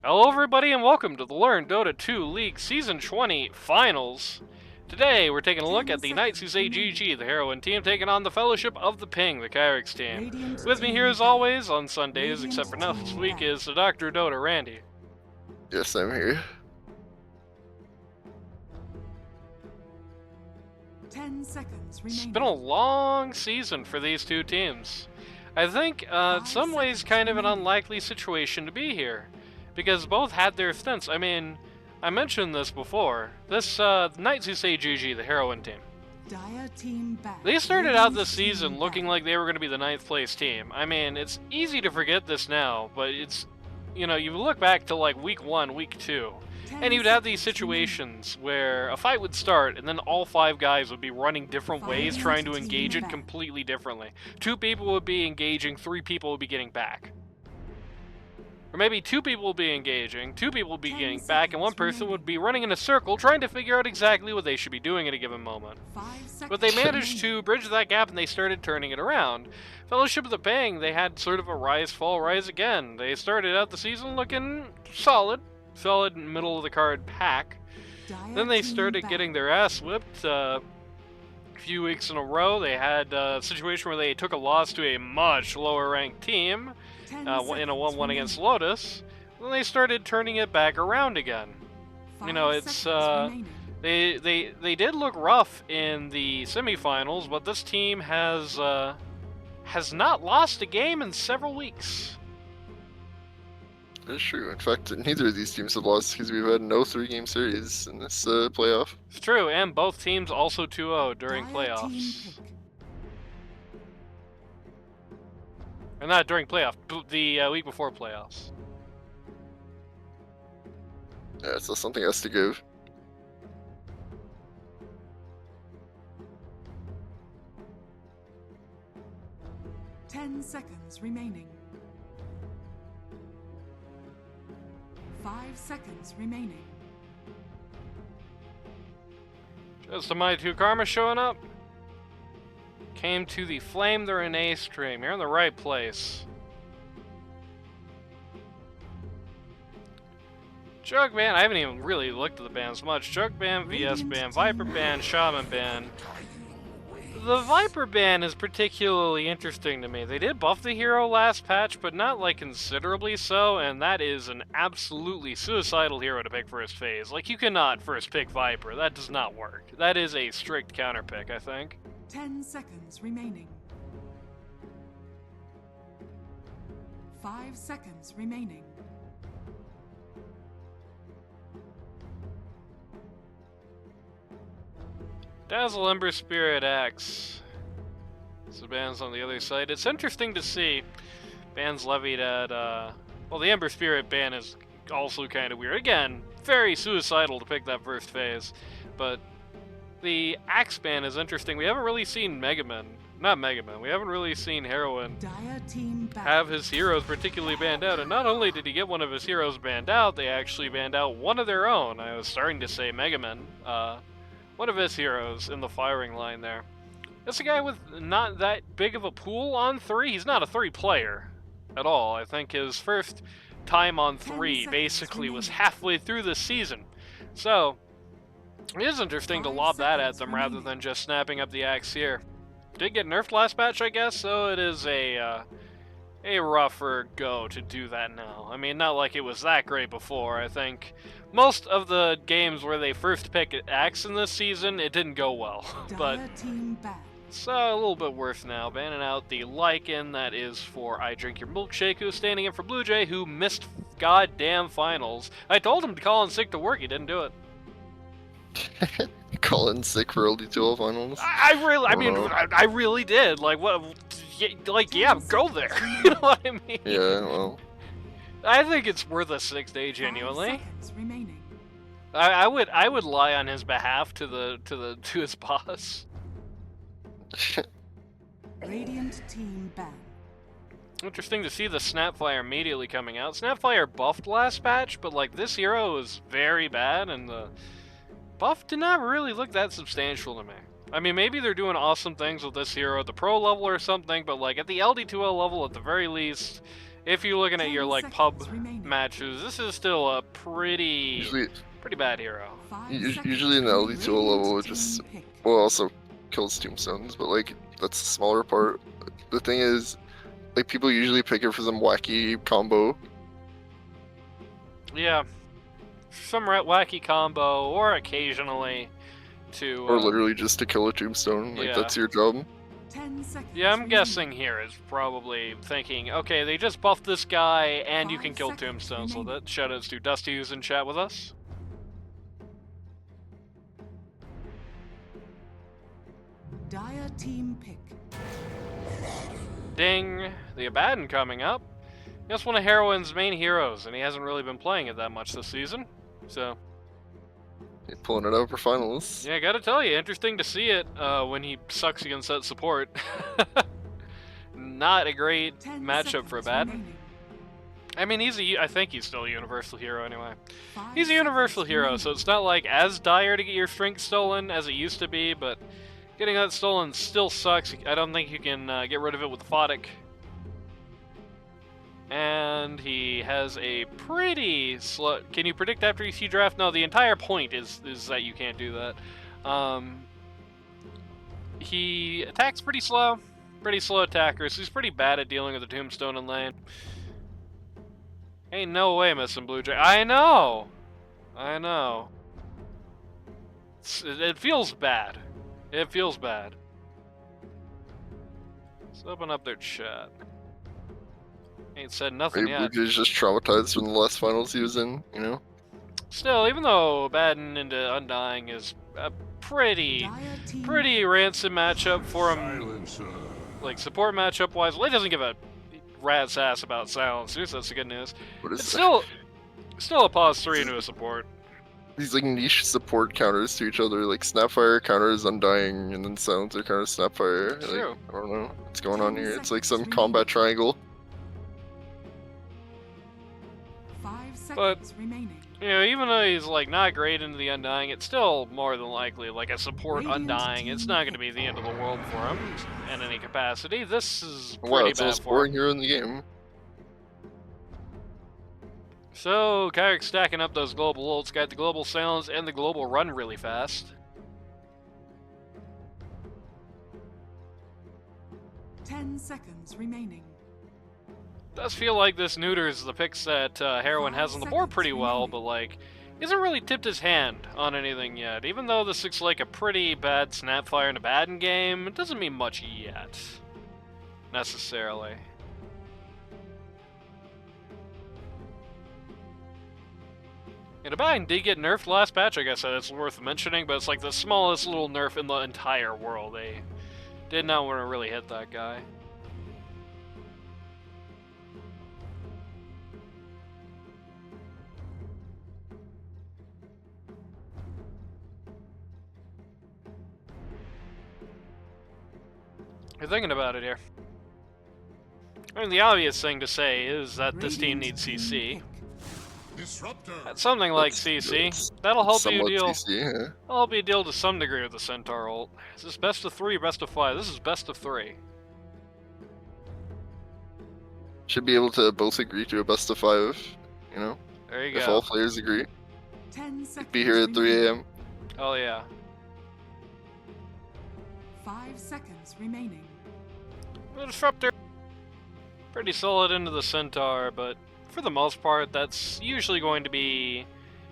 Hello everybody and welcome to the Learn Dota 2 League Season 20 Finals. Today we're taking a look at the Knights who say GG, the heroine team, taking on the Fellowship of the Ping, the Kyrix team. With me here as always, on Sundays, except for next week, is the Dr. Dota, Randy. Yes, I'm here. 10 seconds It's remaining. been a long season for these two teams. I think, in some ways, kind of an unlikely situation to be here. Because both had their stints. I mean, I mentioned this before. This, Knights who say GG, the heroine team. Dire team back. They started out this season looking like they were going to be the 9th place team. I mean, it's easy to forget this now, but it's, you know, you look back to like week 1, week 2, and you'd have these situations where a fight would start and then all 5 guys would be running different ways trying to engage it completely differently. 2 people would be engaging, 3 people would be getting back. Or maybe 2 people will be engaging, 2 people will be getting back, and 1 person would be running in a circle trying to figure out exactly what they should be doing at a given moment. But they managed to bridge that gap and they started turning it around. Fellowship of the Ping, they had sort of a rise, fall, rise again. They started out the season looking solid middle of the card pack. Then they started getting their ass whipped a few weeks in a row. They had a situation where they took a loss to a much lower ranked team. In a 1-1 against Lotus, then they started turning it back around again. You know, it's they did look rough in the semifinals, but this team has not lost a game in several weeks. That's true. In fact, neither of these teams have lost because we've had no 3-game series in this playoff. It's true, and both teams also 2-0 during playoffs. Or not during playoff, the week before playoffs. Yeah, so something has to give. Ten seconds remaining. 5 seconds remaining. Just a Mighty 2 Karma showing up. Came to the Flame the Renee stream. You're in the right place. Jug Band, I haven't even really looked at the bands much. Jug Band, VS Band, Viper Band, Shaman Band. The Viper Band is particularly interesting to me. They did buff the hero last patch, but not like considerably so, and that is an absolutely suicidal hero to pick first phase. Like, you cannot first pick Viper. That does not work. That is a strict counter pick, I think. 10 seconds remaining. 5 seconds remaining. Dazzle Ember Spirit Axe. So bands on the other side. It's interesting to see bans levied at, well, the Ember Spirit ban is also kind of weird. Again, very suicidal to pick that first phase, but the Axe ban is interesting. We haven't really seen not Mega Man, we haven't really seen Heroine have his heroes particularly banned out, and not only did he get one of his heroes banned out, they actually banned out one of their own. I was starting to say Mega Man, one of his heroes in the firing line there. It's a guy with not that big of a pool on 3. He's not a 3 player at all. I think his first time on 3 basically was halfway through the season. So it is interesting to lob that at them rather than just snapping up the axe here. Did get nerfed last patch, I guess, so it is a rougher go to do that now. I mean, not like it was that great before. I think most of the games where they first pick axe in this season, it didn't go well. But it's a little bit worse now. Banning out the Lycan, that is for I Drink Your Milkshake, who's standing in for Blue Jay, who missed goddamn finals. I told him to call in sick to work, he didn't do it. Call in sick for LD2L finals. I really did. Like, what? Like, yeah, go there. You know what I mean? Yeah, well. I think it's worth a 6 day, genuinely. I would lie on his behalf to his boss. Radiant team ban. Interesting to see the Snapfire immediately coming out. Snapfire buffed last patch, but like this hero is very bad, and the buff did not really look that substantial to me. I mean, maybe they're doing awesome things with this hero at the pro level or something, but like at the LD2L level at the very least, if you're looking at 10 your like seconds pub remaining. matches, this is still a pretty bad hero. 5 Usually in the seconds. LD2L level, it Radiant just team pick. well also kills tombstones, but like that's the smaller part. The thing is, like people usually pick it for some wacky combo. Yeah, some wacky combo, or occasionally to. Or literally just to kill a tombstone, like yeah. that's your job. 10 seconds. Yeah, I'm remaining. guessing here is probably thinking, okay, they just buffed this guy, and you 5 can kill seconds Tombstone, so remaining. that shoutouts to Dusty who's in chat with us. Dire team pick. Ding! The Abaddon coming up. Just one of Heroine's main heroes, and he hasn't really been playing it that much this season. So, You're pulling it out for finals. yeah, gotta tell you, interesting to see it when he sucks against that support. Not a great 10 matchup for seconds Abaddon. remaining. I mean, I think he's still a universal hero anyway. 5 He's a universal seconds hero, remaining. so it's not like as dire to get your strength stolen as it used to be, but getting that stolen still sucks. I don't think you can get rid of it with Photic. And he has a pretty slow... Can you predict after you see draft? No, the entire point is that you can't do that. He attacks pretty slow attacker, so he's pretty bad at dealing with the tombstone in lane. Ain't no way missing Blue Jay. I know! It feels bad. It feels bad. Let's open up their chat. Ain't said nothing Maybe yet. Blue Jay's just traumatized from the last finals he was in, you know? Still, even though Abaddon into Undying is a pretty Dire team rancid matchup for him, like support matchup wise, well, he doesn't give a rat's ass about silencers, that's the good news. What is It's that? still a pause 3 into a support. These like niche support counters to each other, like Snapfire counters Undying, and then Silencer counters Snapfire. Like, True. I don't know what's going on 10 here. It's like some seconds combat remaining. triangle. 5 But- seconds remaining. You know, even though he's like not great into the Undying, it's still more than likely like a support Radiant Undying. It's team not going to be the end of the world for him in any capacity. This is Wow, pretty it's the bad most for boring him. hero in the game. So, Kyrix stacking up those global ults, got the global silence and the global run really fast. 10 seconds remaining. Does feel like this neuters the picks that Heroine has on the board pretty well, but like, isn't really tipped his hand on anything yet. Even though this looks like a pretty bad Snapfire and Abaddon game, it doesn't mean much yet, necessarily. And Abaddon did get nerfed last patch, I guess that's worth mentioning, but it's like the smallest little nerf in the entire world. They did not want to really hit that guy. You're thinking about it here. I mean, the obvious thing to say is that this team Radiant needs team CC. pick. Disruptor. That's something like That's- CC. that's That'll help you somewhat deal. CC, yeah. That'll help you deal to some degree with the Centaur ult. Is this best of 3, best of 5? This is best of 3. Should be able to both agree to a best of 5, you know? There you If go. all players agree. 10 seconds Be here at 3 remaining. a.m. Oh yeah. 5 seconds remaining. The Disruptor. Pretty solid into the Centaur, but for the most part, that's usually going to be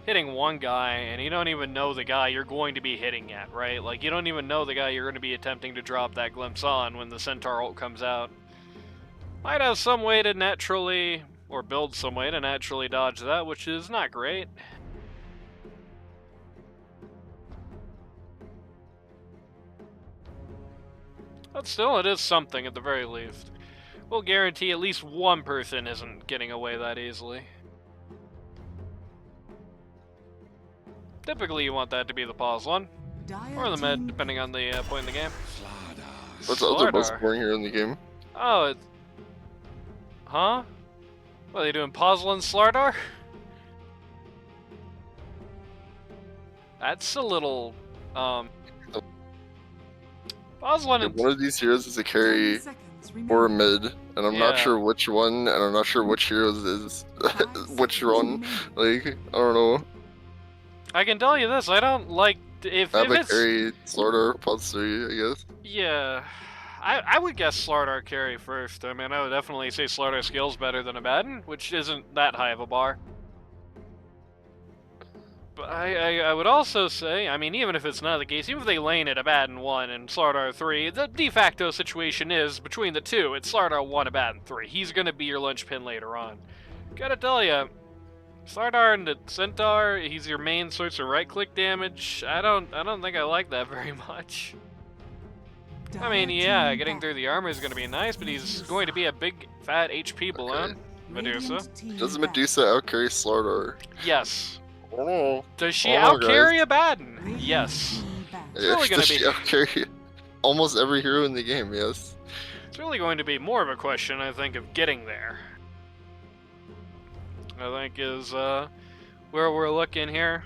hitting one guy, and you don't even know the guy you're going to be hitting at, right? Like, you don't even know the guy you're going to be attempting to drop that glimpse on when the Centaur ult comes out. Might have some way to naturally, or build some way to naturally dodge that, which is not great. But still, it is something at the very least. We'll guarantee at least one person isn't getting away that easily. Typically, you want that to be the pause one, Dire or the med, team depending on the point in the game. What's the other most Slardar. boring hero in the game? Oh, it's... Huh? What, are they doing Posel and Slardar? That's a little, Posel Yeah, and... one of these heroes is a 10 carry seconds or a remaining. mid, and I'm Yeah. not sure which one, and I'm not sure which heroes is 5 which seconds one. remaining. Like, I don't know. I can tell you this, I don't like if it's Abakari, Slardar, Patsui, I guess. yeah. I would guess Slardar carry first. I mean, I would definitely say Slardar skills better than Abaddon, which isn't that high of a bar. But I would also say, I mean, even if it's not the case, even if they lane at Abaddon 1 and Slardar 3, the de facto situation is, between the two, it's Slardar 1, Abaddon 3. He's going to be your linchpin later on. Gotta tell ya, Slardar and the Centaur, he's your main source of right-click damage. I don't think I like that very much. I mean, yeah, getting through the armor is going to be nice, but he's going to be a big, fat HP balloon. Medusa. Does Medusa outcarry Slardar? Yes. Oh, Does she Oh, outcarry guys. Abaddon? Yes. yeah, really gonna does be- she outcarry almost every hero in the game? Yes. It's really going to be more of a question, I think, of getting there. I think is where we're looking here.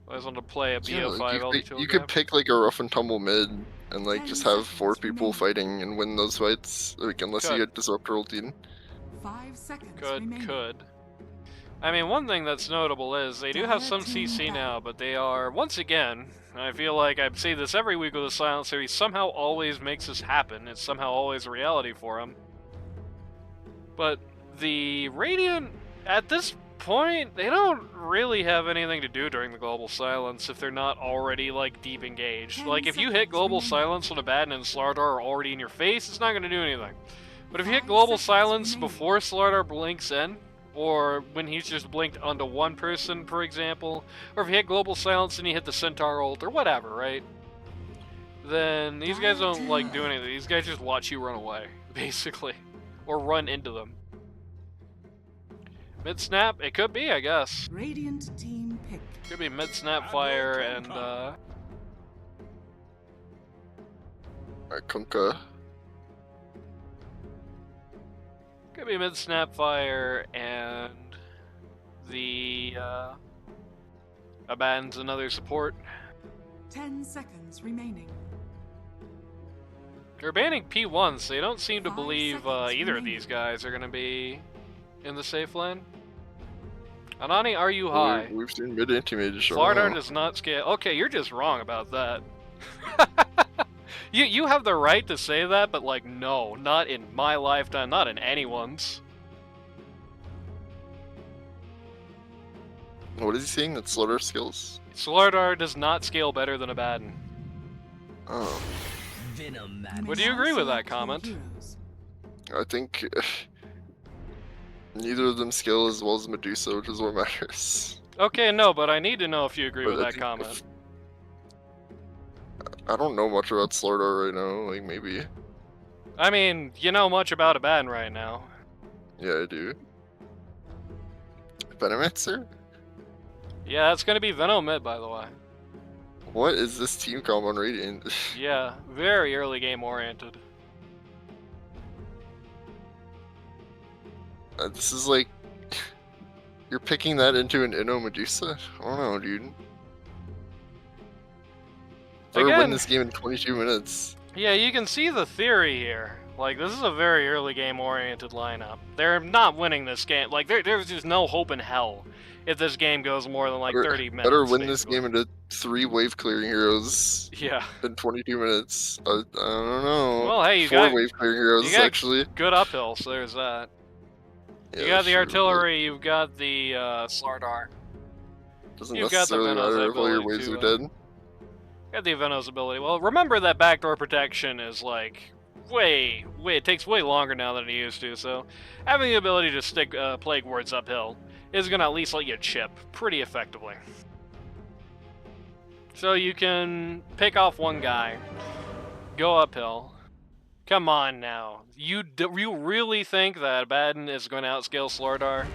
I just want to play a Yeah, BO5 like, LD2L you could grab. pick like a rough and tumble mid and like 10 just have 4 seconds people remaining. fighting and win those fights. Like unless you Could. get Disruptor ulted. 5 seconds Could. remaining. I mean, one thing that's notable is they do have some Dire team CC back. now, but they are, once again, I feel like I say this every week with the Silencer, he somehow always makes this happen. It's somehow always a reality for him. But the Radiant, at this point, they don't really have anything to do during the Global Silence if they're not already, like, deep engaged. 10 Like, if you hit seconds Global remaining. Silence when Abaddon and Slardar are already in your face, it's not going to do anything. But if you hit 5 Global seconds Silence remaining. before Slardar blinks in, or when he's just blinked onto one person, for example, or if you hit Global Silence and you hit the Centaur ult, or whatever, right? Then these guys don't, like, do anything. These guys just watch you run away, basically. Or run into them. Mid-snap? It could be, I guess. Radiant team pick. Could be mid-snap fire and, Alright, Kunkka. could be mid-snap fire and the, Abaddon's another support. 10 seconds remaining. They're banning P1, so they don't seem to 5 believe seconds either of remaining. these guys are going to be in the safe lane. Anani, are you Well, high? we've seen mid anti-mage. Slardar does not scale. Okay, you're just wrong about that. You have the right to say that, but like, no, not in my lifetime, not in anyone's. What is he saying? That Slardar skills? Slardar does not scale better than Abaddon. Oh, Venom Would you agree with that comment? Heroes. I think neither of them scale as well as Medusa, which is what matters. Okay, no, but I need to know if you agree But with I that think comment. I don't know much about Slardar right now. Like maybe. I mean, you know much about Abaddon right now. Yeah, I do. Venomancer? Yeah, that's gonna be Venom mid, by the way. What is this team comp on Radiant? Yeah, very early game oriented. This is like you're picking that into an Inno Medusa? I don't know, dude. Or win Again- this game in 22 minutes. Yeah, you can see the theory here. Like, this is a very early game oriented lineup. They're not winning this game. Like, there's just no hope in hell if this game goes more than like 30 minutes. Better win this basically. game into 3 wave clearing heroes Yeah. in 22 minutes. I don't know. Well, hey, you 4 got- wave clearing heroes got- actually. Good uphill, so there's that. You Yeah, got the sure, but artillery, you've got the Slardar. Doesn't you've got the necessarily Venom's matter if all your ability waves to, are dead. Got the Venom's ability. Well, remember that backdoor protection is like way, it takes way longer now than it used to, so having the ability to stick Plague Words uphill is going to at least let you chip pretty effectively. So you can pick off one guy, go uphill. Come on now. You really think that Abaddon is going to outscale Slardar?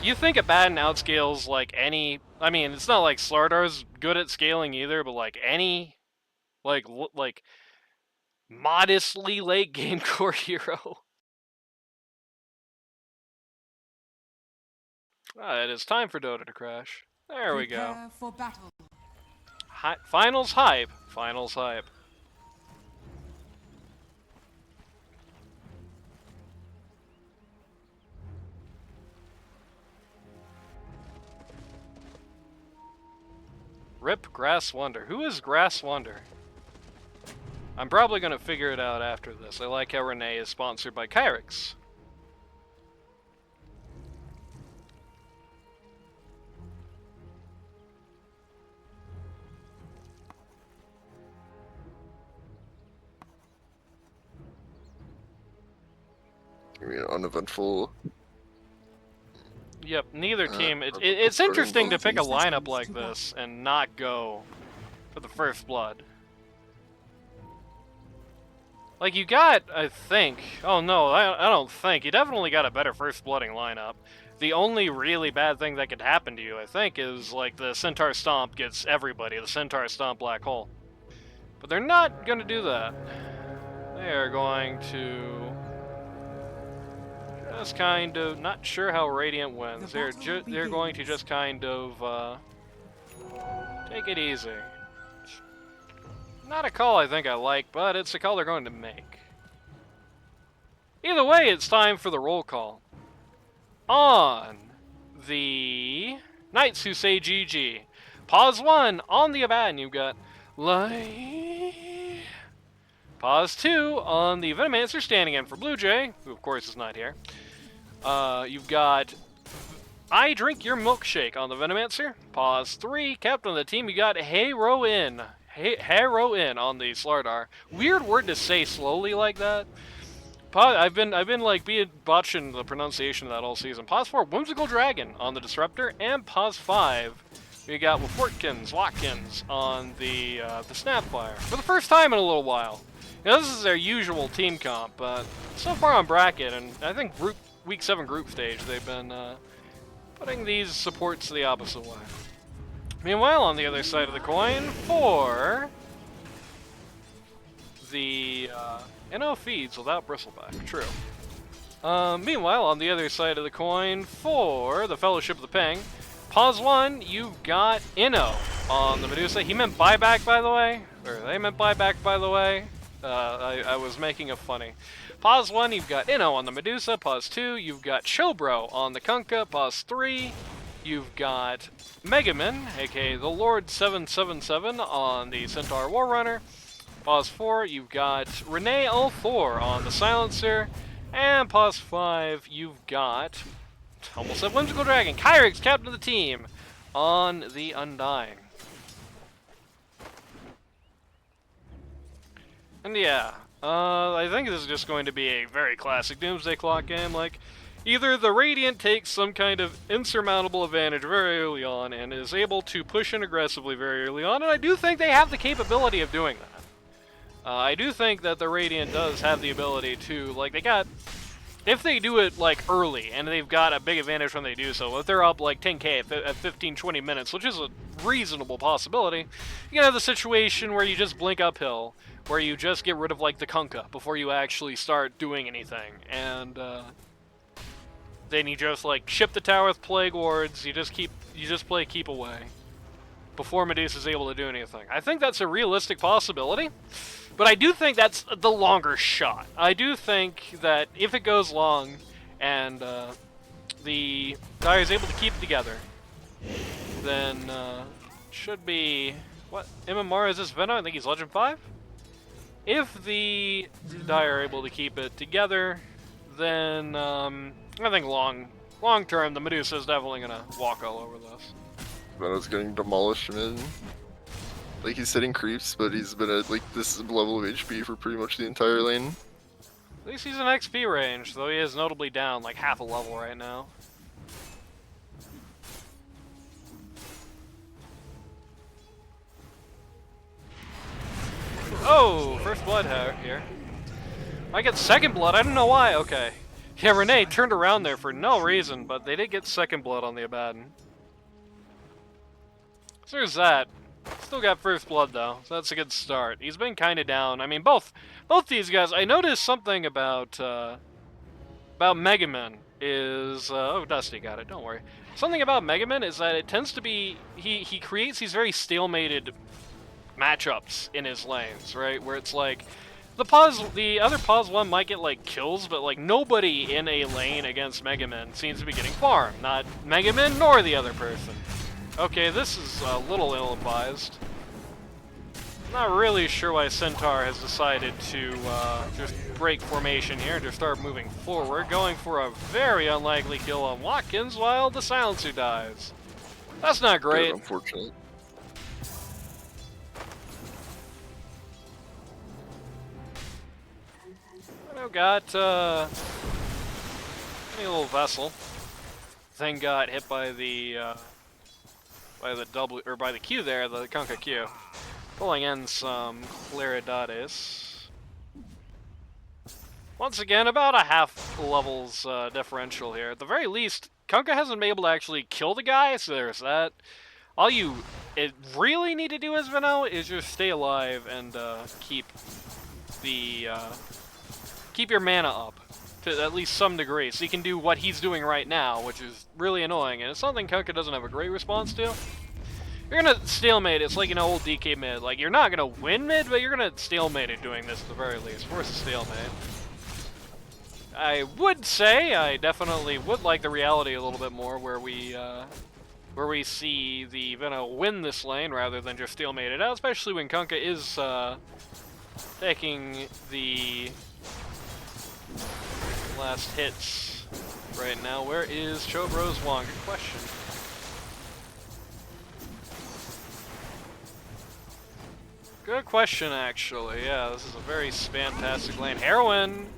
You think Abaddon outscales, like, any... I mean, it's not like Slardar's good at scaling either, but, like, any... Like, modestly late game core hero. It is time for Dota to crash. There we go. Prepare for battle. Finals hype. Finals hype. Rip Grass Wonder. Who is Grass Wonder? I'm probably going to figure it out after this. I like how Renee is sponsored by Kyrix. I mean, uneventful. Yep, neither team. It's starting interesting to block. pick a lineup like this and not go for the first blood. Like, you got, I think... Oh, no, I don't think. You definitely got a better first blooding lineup. The only really bad thing that could happen to you, I think, is, like, the Centaur Stomp gets everybody. The Centaur Stomp Black Hole. But they're not going to do that. They are going to... just kind of... Not sure how Radiant wins. They're going to just kind of, take it easy. Not a call I think I like, but it's a call they're going to make. Either way, it's time for the roll call. On the Knights who say GG. Pause 1 on the Abaddon, you've got Light. Pause 2 on the Venomancer standing in for Blue Jay, who of course is not here. You've got I Drink Your Milkshake on the Venomancer. Pause 3, captain of the team, you got Hero In. Harrow in on the Slardar. Weird word to say slowly like that. I've been like botching the pronunciation of that all season. Pause 4, Whimsical Dragon on the Disruptor, and pause 5, we got Watkins on the Snapfire for the first time in a little while. Now, this is their usual team comp, but so far on bracket and I think week 7 group stage, they've been putting these supports the opposite way. Meanwhile, on the other side of the coin, for the NO feeds without Bristleback, true. Meanwhile, on the other side of the coin, for the Fellowship of the Ping, pause 1, you've got Inno on the Medusa. He meant buyback, by the way, or they meant buyback, by the way. I was making a funny. Pause 1, you've got Inno on the Medusa. Pause 2, you've got Chobro on the Kunkka. Pause 3, you've got Megaman, aka the Lord 777 on the Centaur Warrunner. Pause 4, you've got Renee L4 on the Silencer. And pause 5, you've got, almost said Whimsical Dragon, Kyrix, captain of the team, on the Undying. And yeah, I think this is just going to be a very classic Doomsday Clock game. Like, either the Radiant takes some kind of insurmountable advantage very early on and is able to push in aggressively very early on, and I do think they have the capability of doing that. I do think that the Radiant does have the ability to, like, if they do it, like, early, and they've got a big advantage when they do so, if they're up, like, 10k at 15-20 minutes, which is a reasonable possibility, you can have the situation where you just blink uphill, where you just get rid of, like, the Kunkka before you actually start doing anything, and, then you just, like, ship the tower with Plague Wards, you just play Keep Away before Medusa's able to do anything. I think that's a realistic possibility, but I do think that's the longer shot. I do think that if it goes long and the Dire is able to keep it together, then should be... What? MMR is this Venom? I think he's Legend 5? If the Dire are able to keep it together, then I think long term, the Medusa is definitely going to walk all over this. Venom's getting demolished mid. Like, he's hitting creeps, but he's been at, like, this level of HP for pretty much the entire lane. At least he's in XP range, though he is notably down, like, half a level right now. Oh, first blood here. I get second blood, I don't know why, okay. Yeah, Renee turned around there for no reason, but they did get second blood on the Abaddon. So there's that. Still got first blood though, so that's a good start. He's been kind of down. I mean, both these guys. I noticed something about Megaman is oh, Dusty got it. Don't worry. Something about Megaman is that it tends to be he creates these very stalemated matchups in his lanes, right? Where it's like the other pause one might get like kills, but like nobody in a lane against Mega Man seems to be getting farmed. Not Mega Man nor the other person. Okay, this is a little ill-advised. Not really sure why Centaur has decided to just break formation here and just start moving forward, going for a very unlikely kill on Watkins while the Silencer dies. That's not great. Unfortunate. I got a little vessel. Thing got hit by the W or by the Q there, the Kunkka Q. Pulling in some Claridades. Once again, about a half levels differential here. At the very least, Kunkka hasn't been able to actually kill the guy, so there's that. All you really need to do as Veno is just stay alive and keep your mana up to at least some degree, so you can do what he's doing right now, which is really annoying, and it's something Kunkka doesn't have a great response to. You're gonna stalemate, it's like an old DK mid. Like, you're not gonna win mid, but you're gonna stalemate it doing this at the very least. Force a stalemate. I would say I definitely would like the reality a little bit more, where we see the Veno win this lane rather than just stalemate it out, especially when Kunkka is taking the last hits right now. Where is Chobro's Wong? Good question. Good question, actually. Yeah, this is a very fantastic lane. Heroin,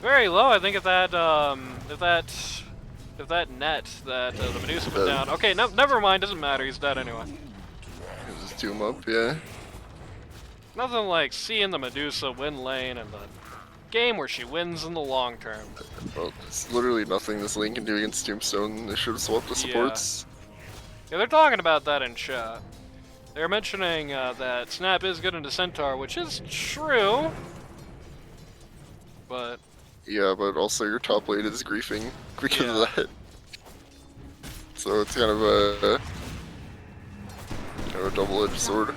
very low. I think if that net that the Medusa put down. Okay, no, never mind. Doesn't matter. He's dead anyway. Just do him up, yeah. Nothing like seeing the Medusa win lane and the game where she wins in the long term. Well, there's literally nothing this lane can do against Tombstone. They should have swapped the supports. Yeah, they're talking about that in chat. They're mentioning that Snap is good into Centaur, which is true. But Yeah, but also your top lane is griefing because of that. So it's kind of a double-edged sword.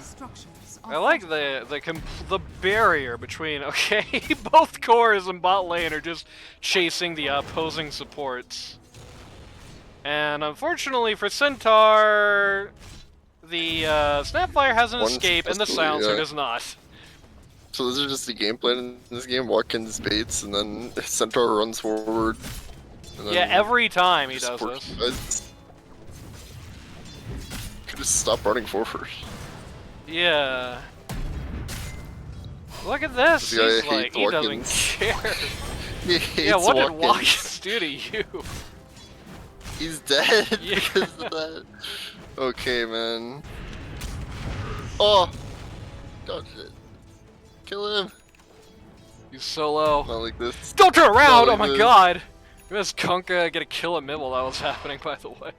I like the barrier between, okay, both cores and bot lane are just chasing the opposing supports. And unfortunately for Centaur, the Snapfire has an escape and the Silencer does not. So this is just the game plan in this game. Watkins baits and then Centaur runs forward. And then every time he does this. Could just stop running forward. Yeah. Look at this. He's like, he doesn't care. He hates yeah, what did Watkins. Watkins do to you? He's dead Yeah. because of that. Okay, man. Oh! Dodge it. Kill him. He's so low. Not like this. Don't turn around! Not like Oh my this. god! You missed Kunkka get a kill at mid while that was happening, by the way.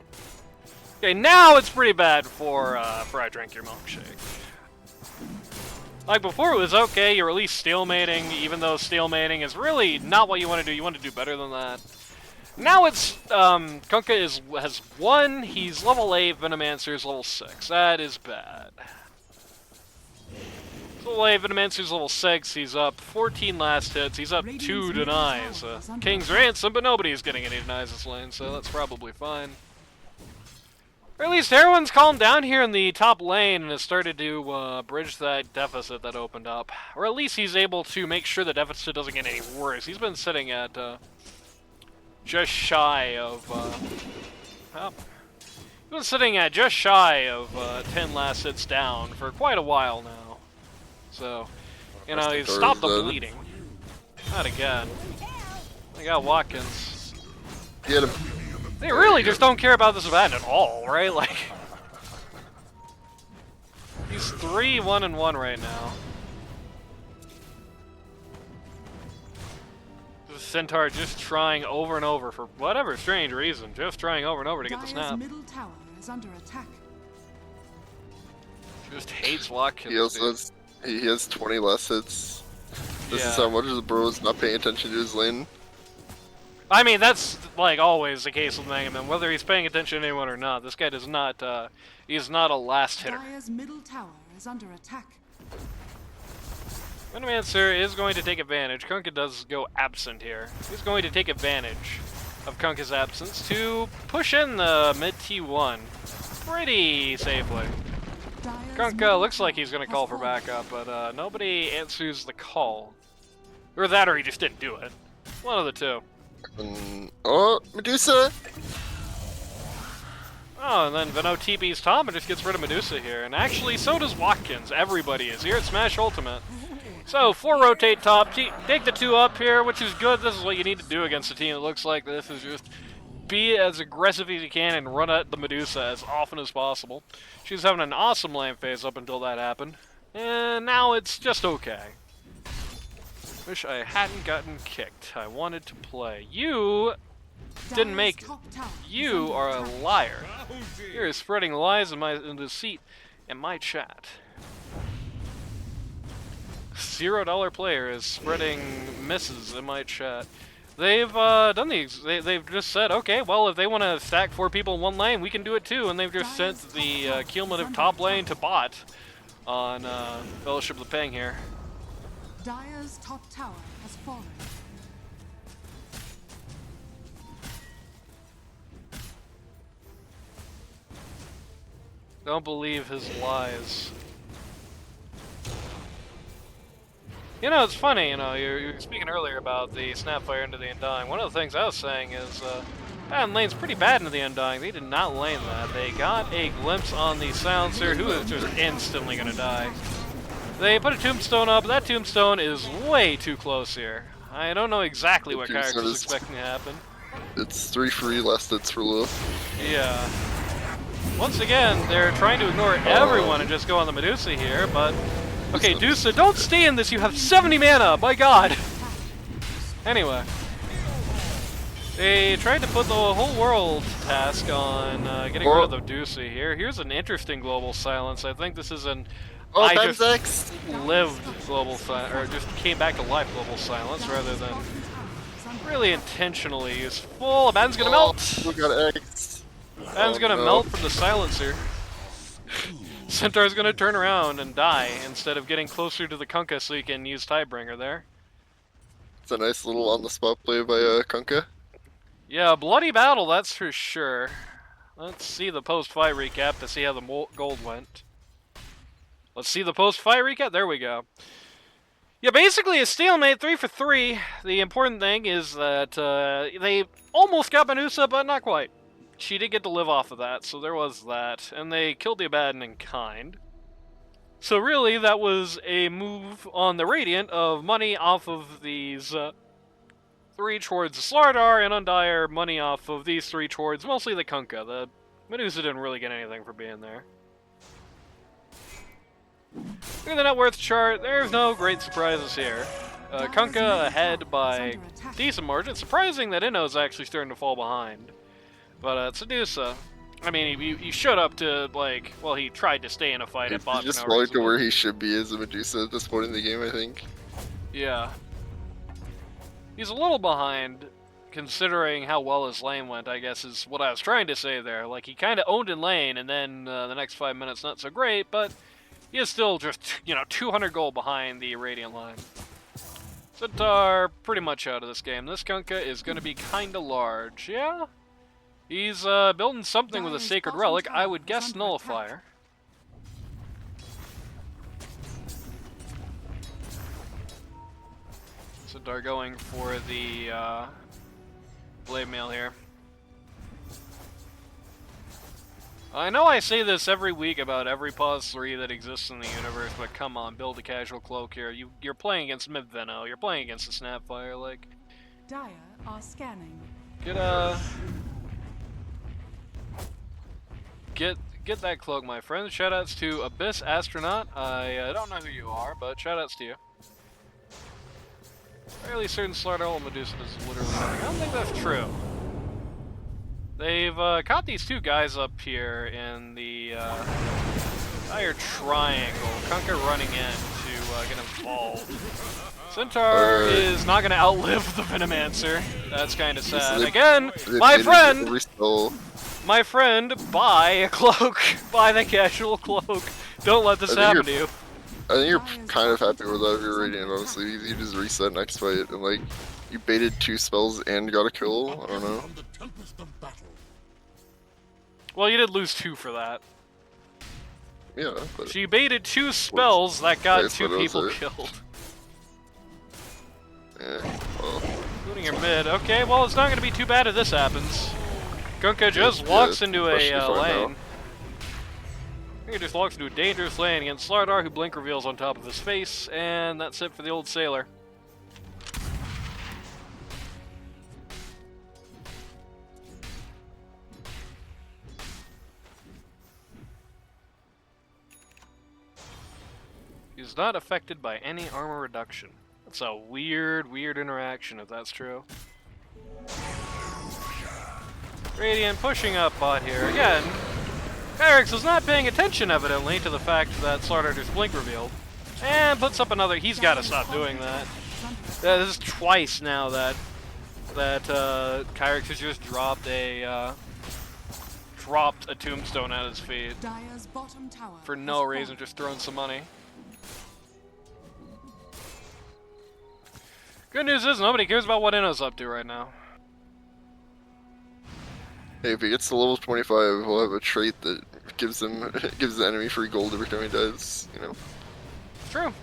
Okay, now it's pretty bad for I Drink Your Milkshake. Like before it was okay, you're at least stalemating, even though stalemating is really not what you want to do. You want to do better than that. Now it's, Kunkka has won, he's level 8, Venomancer is level 6. That is bad. Level 8, Venomancer's level 6, he's up 14 last hits, he's up 2 denies. King's Ransom, but nobody's getting any denies this lane, so that's probably fine. Or at least everyone's calmed down here in the top lane and has started to bridge that deficit that opened up. Or at least he's able to make sure the deficit doesn't get any worse. He's been sitting at just shy of, he's been sitting at just shy of 10 last hits down for quite a while now. So, you know, he's stopped the bleeding. Not again. I got Watkins. Get him. They really just don't care about this event at all, right? Like, he's 3-1-1 right now. Centaur just trying over and over for whatever strange reason, just trying over and over to get the snap. Middle tower is under attack. Just hates Watkins. He also has, he has 20 less hits. This is Yeah. how much the bro is not paying attention to his lane. I mean, that's like always the case with Mega Man. Whether he's paying attention to anyone or not, this guy does not. He is not a last hitter. Dire's middle tower is under attack. Venomancer is going to take advantage. Kunkka does go absent here. He's going to take advantage of Kunkka's absence to push in the mid T1 pretty safely. Dire's Kunkka middle looks like tower he's going to has call for fallen. backup, but nobody answers the call. Or that, or he just didn't do it. One of the two. Oh, Medusa! Oh, and then Veno TP's Tom and just gets rid of Medusa here. And actually, so does Watkins. Everybody is here at Smash Ultimate. So, 4 rotate top, take the 2 up here, which is good. This is what you need to do against a team that looks like this, is just be as aggressive as you can and run at the Medusa as often as possible. She was having an awesome lane phase up until that happened. And now it's just okay. Wish I hadn't gotten kicked. I wanted to play. You didn't make it. Top tower is You under are a attack. liar. You're spreading lies in deceit in my chat. $0 player is spreading misses in my chat. They've done these. They've just said, okay, well, if they want to stack 4 people in one lane, we can do it too. And they've just sent the cumulative top lane to bot on Fellowship of the Pang here. Dire's top tower has fallen. Don't believe his lies. You know, it's funny, you know, you were speaking earlier about the Snapfire into the Undying. One of the things I was saying is, that lane's pretty bad into the Undying. They did not lane that. They got a glimpse on the Silencer, who is just instantly gonna die. They put a tombstone up, but that tombstone is way too close here. I don't know exactly what Kyrix Tombstone is is- expecting to happen. It's 3 free, last hits for low. Yeah. Once again, they're trying to ignore everyone and just go on the Medusa here, but... Okay, Dusa, don't stay in this, you have 70 mana, my god! Anyway. They tried to put the whole world task on getting rid of the Dusa here. Here's an interesting global silence. I think this is an... Oh, I Ben's just X! lived global silence, or just came back to life global silence, rather than really intentionally useful. Ben's gonna melt! We got X. Ben's gonna no. melt from the silencer. Centaur's gonna turn around and die instead of getting closer to the Kunkka so he can use Tidebringer there. It's a nice little on-the-spot play by Kunkka. Yeah, bloody battle, that's for sure. Let's see the post-fight recap to see how the gold went. Let's see the post-fight recap. There we go. Yeah, basically a stalemate, 3 for 3. The important thing is that they almost got Medusa, but not quite. She did get to live off of that, so there was that. And they killed the Abaddon in kind. So really, that was a move on the Radiant of money off of these 3 towards the Slardar, and Undire money off of these 3 towards mostly the Kunkka. The Medusa didn't really get anything for being there. Look at the net worth chart. There's no great surprises here. Kunkka ahead by decent margin. Surprising that Inno's actually starting to fall behind. But Sedusa, I mean, he showed up to, like, well, he tried to stay in a fight at bot He's just for no falling reason, to but- where he should be as a Medusa at this point in the game, I think. Yeah. He's a little behind, considering how well his lane went, I guess, is what I was trying to say there. Like, he kind of owned in lane, and then the next 5 minutes not so great, but he is still just, 200 gold behind the Radiant line. Centaur pretty much out of this game. This Kunkka is going to be kind of large, yeah? He's building something with a Sacred Relic, I would guess Nullifier. Centaur going for the Blade Mail here. I know I say this every week about every pause 3 that exists in the universe, but come on, build a casual cloak here. You're playing against Mid-Veno, you're playing against the Snapfire, like... Dire are scanning. Get that cloak, my friend. Shoutouts to Abyss Astronaut. I don't know who you are, but shoutouts to you. Fairly certain Slardar Medusa does literally nothing. I don't think that's true. They've caught these 2 guys up here in the dire triangle. Kunkka running in to get involved. Centaur is not going to outlive the Venomancer. That's kind of sad. Again, my friend, buy a cloak. Buy the casual cloak. Don't let this I think happen to you. I think you're kind of happy with that if you're Radiant, honestly. You just reset next fight and like you baited 2 spells and got a kill. I don't know. Well, you did lose 2 for that. Yeah, but So you baited 2 spells that got Nice, 2 but people those are- killed. well, Including your mid. Okay, well, it's not going to be too bad if this happens. Gunka just walks into that should a be fine now. lane. He just walks into a dangerous lane against Slardar, who blink reveals on top of his face, and that's it for the old sailor. He's not affected by any armor reduction. That's a weird interaction, if that's true. Radiant pushing up bot here. Again, Kyrix was not paying attention, evidently, to the fact that Slardar just blink revealed. And puts up another. He's got to stop doing that. This is twice now that Kyrix has just dropped a tombstone at his feet Dire's bottom tower for has no reason, fallen. just throwing some money. Good news is nobody cares about what Inno's up to right now. hey, if he gets to level 25, he'll have a trait that gives him gives the enemy free gold every time he dies. You know. True.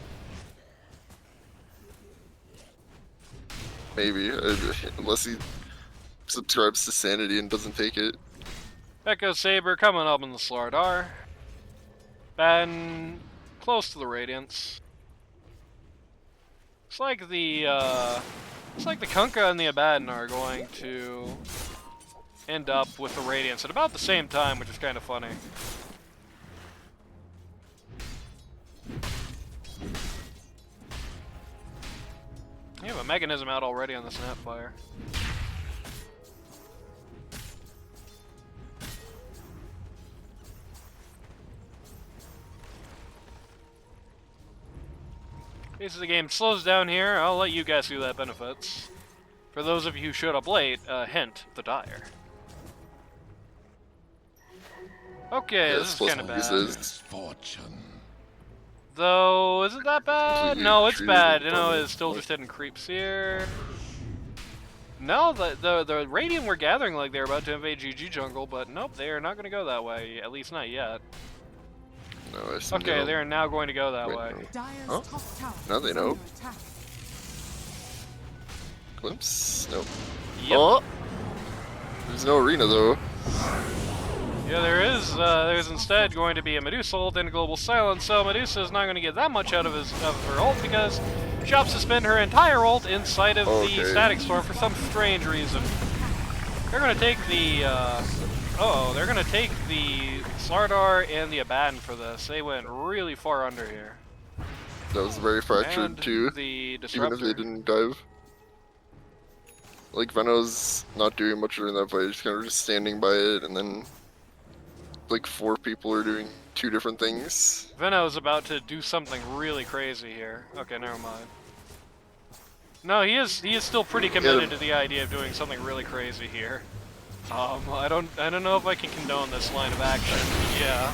Maybe, unless he subscribes to Sanity and doesn't take it. Echo Saber coming up in the Slardar. And close to the Radiance. Looks like the Kunkka and the Abaddon are going to end up with the Radiance at about the same time, which is kind of funny. You have a mechanism out already on the Snapfire. Pace of the game slows down here. I'll let you guys see who that benefits. For those of you who showed up late, hint, the Dire. Okay, Yeah, this is supposed kind of to bad. use this. Though, is it that bad? Completely No, it's treated bad. it You know, funny. it's still just hitting creeps here. No, the Radiant were gathering like they're about to invade GG jungle, but nope, they are not going to go that way. At least not yet. No, I assume Okay, don't. they are now going to go that Wait, way. no. Dire's Oh, top tower now they is know. under attack. Glimpse? Nope. Yep. Oh! There's no arena though. Yeah, there is. There's instead going to be a Medusa ult and a Global Silence, so Medusa is not going to get that much out of her ult because she opts to spend her entire ult inside of the Okay. Static Storm for some strange reason. They're going to take the. They're going to take the Slardar and the Abaddon for this. They went really far under here. That was very fractured And too. the Even Disruptor. if they didn't dive. Like Veno's not doing much during that fight, he's kind of just standing by it, and then like 4 people are doing 2 different things. Veno's about to do something really crazy here. Okay, never mind. No, he is still pretty committed to the idea of doing something really crazy here. I don't know if I can condone this line of action. Yeah,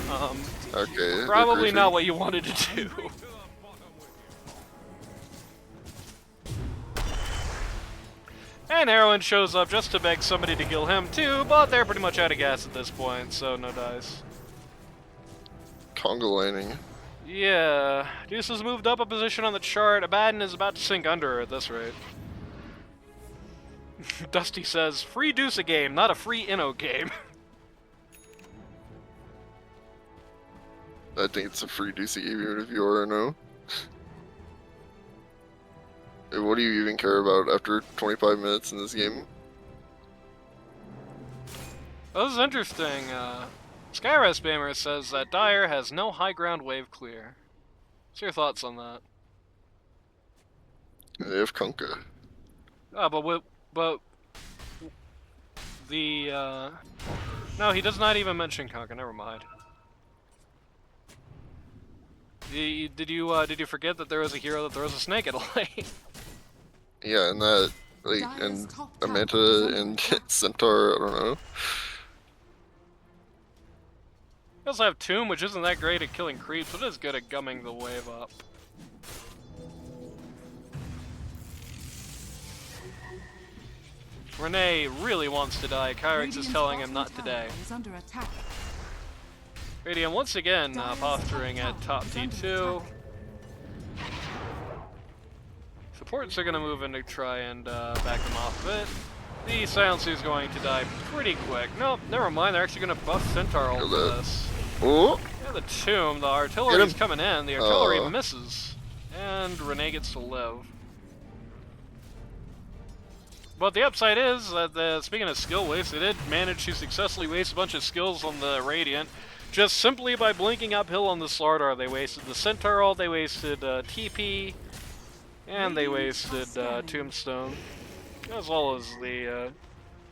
Okay. probably agreed. not what you wanted to do. And Heroin shows up just to beg somebody to kill him too, but they're pretty much out of gas at this point, so no dice. Conga lining. Yeah, Deuce has moved up a position on the chart. Abaddon is about to sink under her at this rate. Dusty says, free Deuce a game, not a free Inno game. I think it's a free DC even if you are no. What do you even care about after 25 minutes in this game? This is interesting. Skyres Spammer says that Dire has no high ground wave clear. What's your thoughts on that? They have Kunkka. But the no, he does not even mention Kunkka. Never mind. Did you forget that there is a hero that throws a snake at a lane? Yeah, and that, like, Dire's and top tower is Amanta under and attack. Centaur, I don't know. We also have Tomb, which isn't that great at killing creeps, but is good at gumming the wave up. Renee really wants to die. Kyrix is telling him not today. Is under attack. Radiant once again posturing at top T2. Supports are going to move in to try and back them off of it. The Silencer's going to die pretty quick. Nope, never mind. They're actually going to buff Centaur all for this. Oh! Yeah, the Tomb. The artillery's coming in. The artillery misses. And Renee gets to live. But the upside is that, speaking of skill waste, they did manage to successfully waste a bunch of skills on the Radiant. Just simply by blinking uphill on the Slardar, they wasted the Centaur ult, they wasted TP, and they wasted Tombstone. As well as the,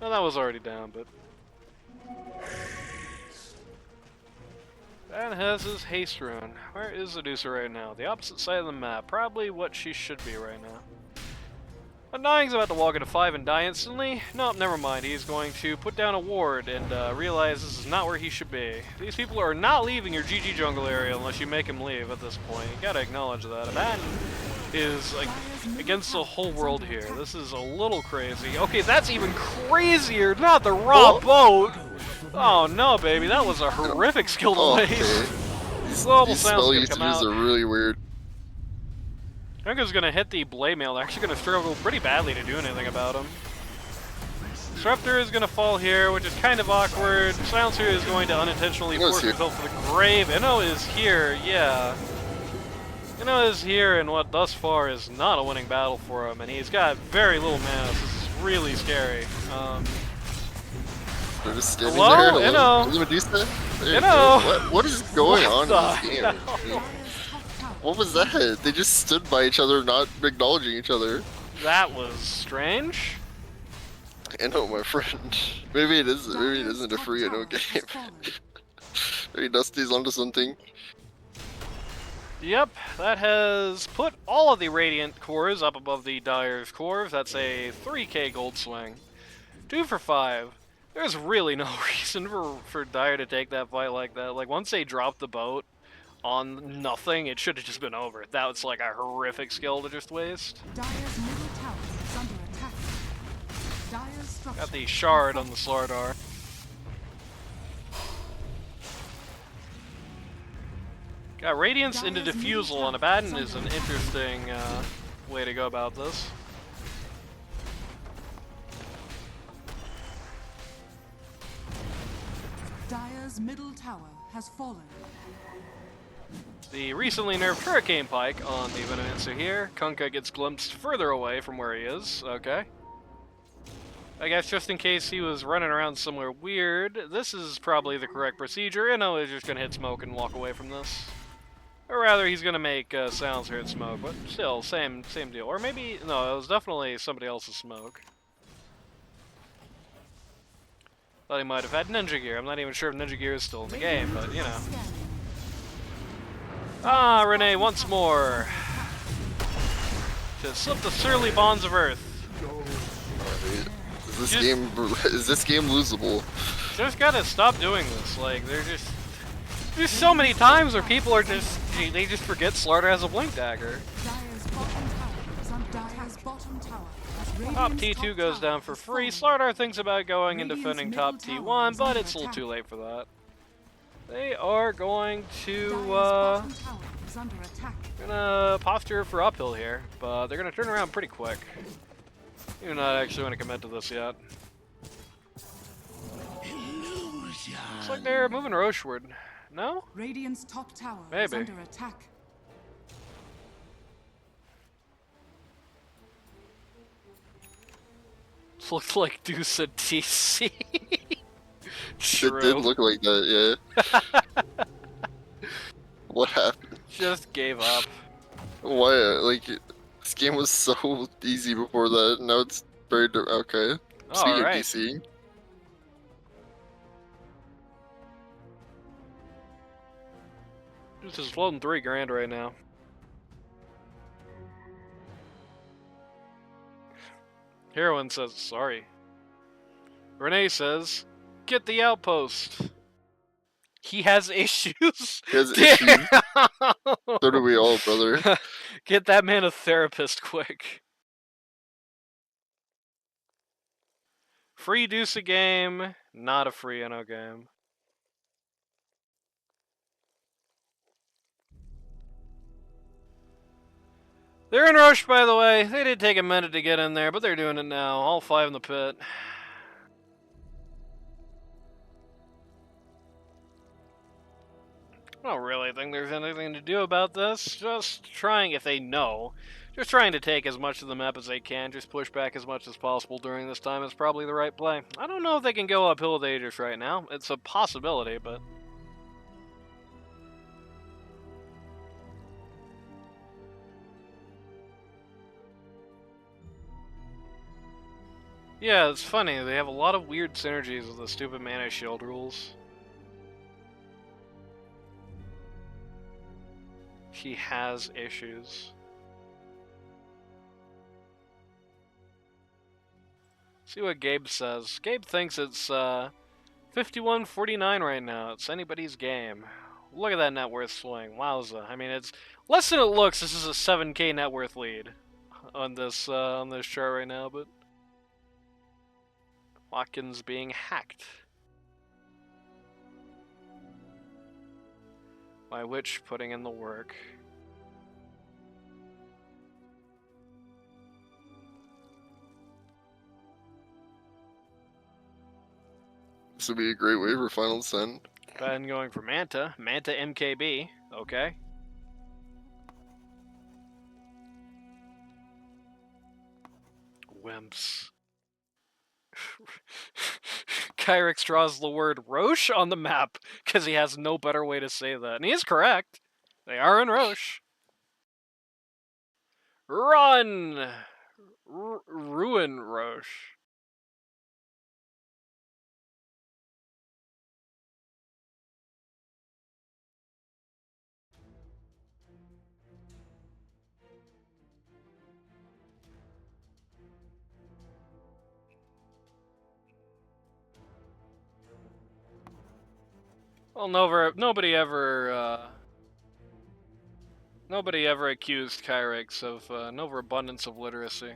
well, that was already down, but... That has his haste rune. Where is Adusa right now? The opposite side of the map. Probably what she should be right now. Undying's about to walk into 5 and die instantly. Nope, never mind. He's going to put down a ward and realize this is not where he should be. These people are not leaving your GG jungle area unless you make him leave at this point. You gotta acknowledge that. Abaddon is like against the whole world here. This is a little crazy. Okay, that's even crazier. Not the raw boat. Oh no, baby, that was a horrific skill to waste. These spell usages are really weird. Junko's gonna hit the Blade Mail. They're actually gonna struggle pretty badly to do anything about him. Disruptor is gonna fall here, which is kind of awkward. Silencer is going to unintentionally force himself to the grave. Inno is here, yeah. Inno is here in what thus far is not a winning battle for him, and he's got very little mana. This is really scary. They're just standing hello? there. Inno! Inno! What is going on in this game? What was that? They just stood by each other, not acknowledging each other. That was strange. Inno, my friend. Maybe it isn't. Maybe it isn't a free Inno game. Maybe Dusty's onto something. Yep, that has put all of the Radiant cores up above the Dire's cores. That's a 3k gold swing. 2 for 5. There's really no reason for Dire to take that fight like that. Like, once they dropped the boat on nothing, it should have just been over. That was like a horrific skill to just waste. Dire's middle tower is under attack. Dire's structure. Got the shard on the Slardar. Got Radiance into Diffusal on Abaddon is an interesting way to go about this. Dire's middle tower has fallen. The recently nerfed Hurricane Pike on the Venomancer here. Kunkka gets glimpsed further away from where he is. Okay. I guess just in case he was running around somewhere weird, this is probably the correct procedure. Inno is just going to hit smoke and walk away from this. Or rather, he's going to make Silencer hit smoke, but still, same deal. Or maybe, no, it was definitely somebody else's smoke. Thought he might have had Ninja Gear. I'm not even sure if Ninja Gear is still in the game, but, you know. Ah, Renee once more. To slip the surly bonds of Earth. Is this game losable? Just gotta stop doing this. Like, there's so many times where people are just, they just forget Slardar has a blink dagger. Top T2 goes down for free. Slardar thinks about going and defending top T1, but it's a little too late for that. They are going to, gonna posture for uphill here, but they're gonna turn around pretty quick. You're not actually want to commit to this yet. Looks like they're moving Rocheward. No? Radiant's top tower Maybe. is under attack. Looks like Deuce at TC. True. It did look like that, yeah. What happened? Just gave up. Why? Like, this game was so easy before that, now it's very okay. Speaking of DC. This is floating $3,000 right now. Heroine says, sorry. Renee says, get the outpost. He has issues. He has Damn. issues. So do we all, brother. Get that man a therapist quick. Free Deuce a game, not a free Inno game. They're in rush, by the way. They did take a minute to get in there, but they're doing it now. All 5 in the pit. I don't really think there's anything to do about this. Just trying, if they know, just trying to take as much of the map as they can. Just push back as much as possible during this time is probably the right play. I don't know if they can go uphill with Aegis right now. It's a possibility, but... yeah, it's funny. They have a lot of weird synergies with the stupid mana shield rules. He has issues. See what Gabe says. Gabe thinks it's 51-49 right now. It's anybody's game. Look at that net worth swing. Wowza. I mean, it's less than it looks. This is a 7k net worth lead on this chart right now, but Watkins being hacked. By which putting in the work. This would be a great way for Final Descent. Ben going for Manta. Manta MKB. Okay. Wimps. Kyrix draws the word Roche on the map because he has no better way to say that. And he is correct. They are in Roche. Run! Ruin Roche. Well, nobody ever accused Kyrix of an overabundance of literacy.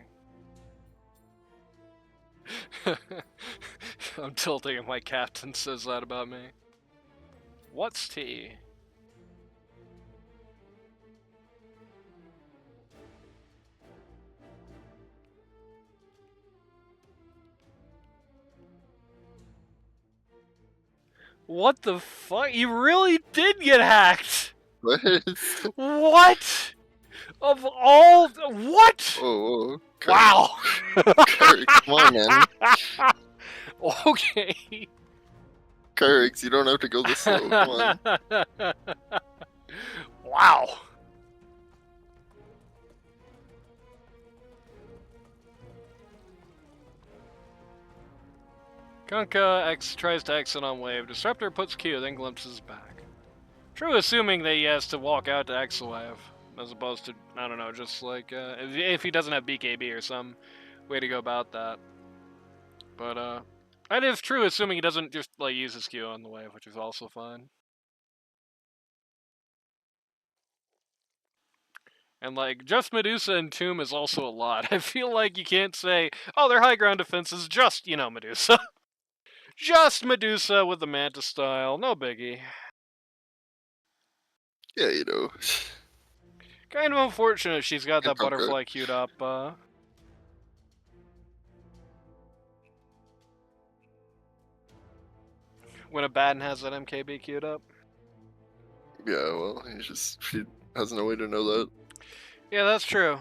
I'm tilting if my captain says that about me. What's tea? What the fuck? You really did get hacked! What? What? Of all... What? Oh, Kyrix. Wow! Kyrix, come on, man. Okay. Kyrix, you don't have to go this slow. Come on. Wow. Kunkka tries to exit on wave. Disruptor puts Q, then glimpses back. True, assuming that he has to walk out to exit wave, as opposed to, I don't know, just like, if he doesn't have BKB or some way to go about that. But, that is true, assuming he doesn't just, like, use his Q on the wave, which is also fine. And, like, just Medusa and Tomb is also a lot. I feel like you can't say, oh, their high ground defense is just, you know, Medusa. Just Medusa with the Manta style, no biggie. Yeah, you know. Kind of unfortunate she's got that Can't help butterfly queued up, when a Baden has that MKB queued up. Yeah, well, she has no way to know that. Yeah, that's true.